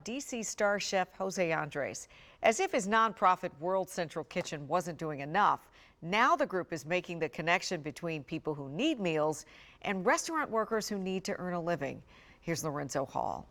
DC star chef Jose Andres. As if his nonprofit World Central Kitchen wasn't doing enough, now the group is making the connection between people who need meals and restaurant workers who need to earn a living. Here's Lorenzo Hall.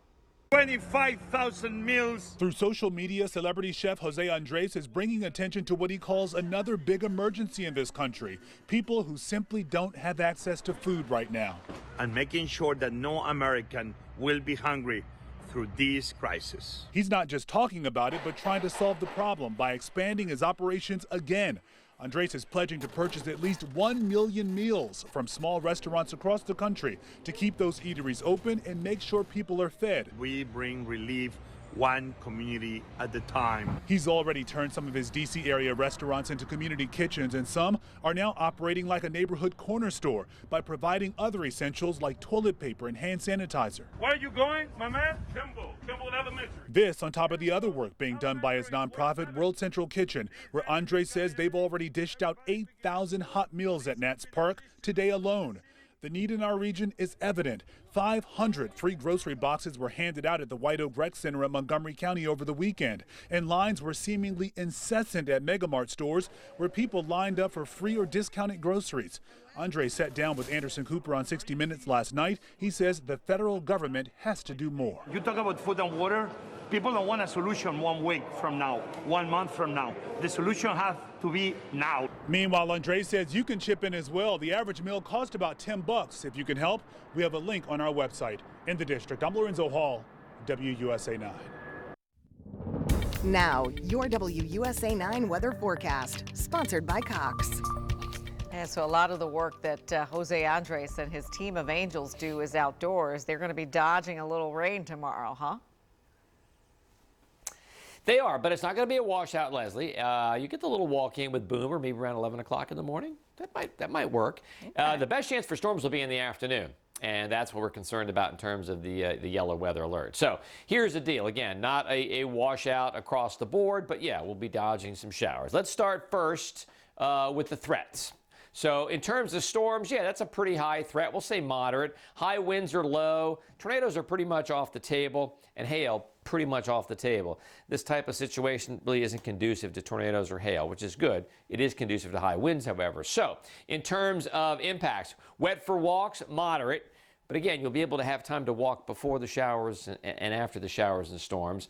25,000 meals. Through social media, celebrity chef Jose Andres is bringing attention to what he calls another big emergency in this country. People who simply don't have access to food right now. And making sure that no American will be hungry through this crisis. He's not just talking about it, but trying to solve the problem by expanding his operations again. Andres is pledging to purchase at least 1 million meals from small restaurants across the country to keep those eateries open and make sure people are fed. We bring relief one community at a time. He's already turned some of his D.C. area restaurants into community kitchens, and some are now operating like a neighborhood corner store by providing other essentials like toilet paper and hand sanitizer. Where are you going, my man? Kimball Elementary. This on top of the other work being done by his nonprofit World Central Kitchen, where Andres says they've already dished out 8,000 hot meals at Nats Park today alone. The need in our region is evident. 500 free grocery boxes were handed out at the White Oak Rec Center at Montgomery County over the weekend, and lines were seemingly incessant at Megamart stores where people lined up for free or discounted groceries. Andre sat down with Anderson Cooper on 60 Minutes last night. He says the federal government has to do more. You talk about food and water. People don't want a solution 1 week from now, 1 month from now. The solution has to be now. Meanwhile, Andre says you can chip in as well. The average meal costs about $10. If you can help, we have a link on our website. In the district, I'm Lorenzo Hall, WUSA 9. Now, your WUSA 9 weather forecast, sponsored by Cox. And so a lot of the work that Jose Andres and his team of angels do is outdoors. They're going to be dodging a little rain tomorrow, huh? They are, but it's not going to be a washout, Leslie. You get the little walk-in with Boomer, maybe around 11 o'clock in the morning. That might work. Okay. The best chance for storms will be in the afternoon, and that's what we're concerned about in terms of the yellow weather alert. So here's the deal. Again, not a washout across the board, but yeah, we'll be dodging some showers. Let's start first with the threats. So in terms of storms, yeah, that's a pretty high threat. We'll say moderate. High winds are low. Tornadoes are pretty much off the table, and hail pretty much off the table. This type of situation really isn't conducive to tornadoes or hail, which is good. It is conducive to high winds, however. So in terms of impacts, wet for walks, moderate. But again, you'll be able to have time to walk before the showers and after the showers and storms.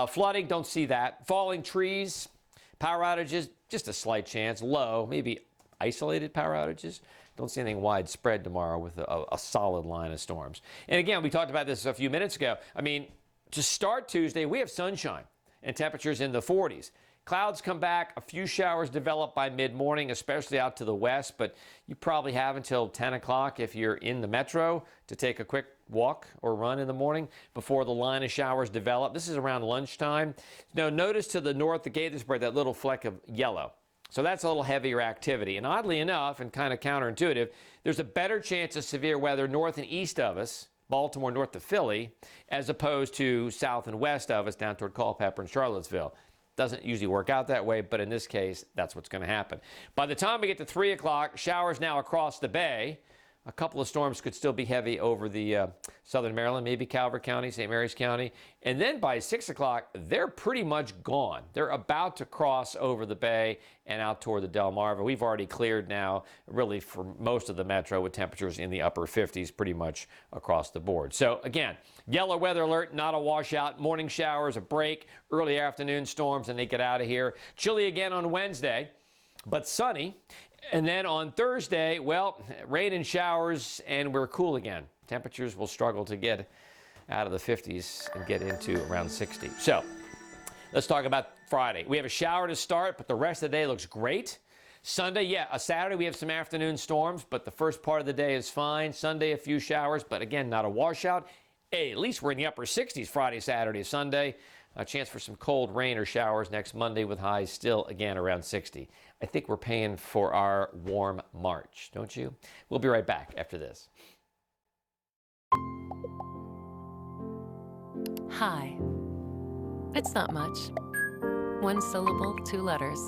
Flooding, don't see that. Falling trees, power outages, just a slight chance. Low, maybe isolated power outages. Don't see anything widespread tomorrow with a solid line of storms. And again, we talked about this a few minutes ago. I mean, to start Tuesday, we have sunshine and temperatures in the 40s. Clouds come back, a few showers develop by mid-morning, especially out to the west, but you probably have until 10 o'clock if you're in the metro to take a quick walk or run in the morning before the line of showers develop. This is around lunchtime. Now, notice to the north of Gaithersburg, that little fleck of yellow. So that's a little heavier activity. And oddly enough, and kind of counterintuitive, there's a better chance of severe weather north and east of us, Baltimore north to Philly, as opposed to south and west of us down toward Culpeper and Charlottesville. Doesn't usually work out that way, but in this case, that's what's going to happen. By the time we get to 3 o'clock, showers now across the bay. A couple of storms could still be heavy over the southern Maryland, maybe Calvert County, St. Mary's County. And then by 6 o'clock, they're pretty much gone. They're about to cross over the bay and out toward the Delmarva. We've already cleared now, really, for most of the metro with temperatures in the upper 50s pretty much across the board. So, again, yellow weather alert, not a washout. Morning showers, a break, early afternoon storms, and they get out of here. Chilly again on Wednesday, but sunny. And then on Thursday, well, rain and showers, and we're cool again. Temperatures will struggle to get out of the 50s and get into around 60. So let's talk about Friday. We have a shower to start, but the rest of the day looks great. Sunday, yeah, Saturday we have some afternoon storms, but the first part of the day is fine. Sunday, a few showers, but again, not a washout. Hey, at least we're in the upper 60s Friday, Saturday, Sunday. A chance for some cold rain or showers next Monday with highs still, again, around 60. I think we're paying for our warm March, don't you? We'll be right back after this. Hi. It's not much. 1 syllable, 2 letters.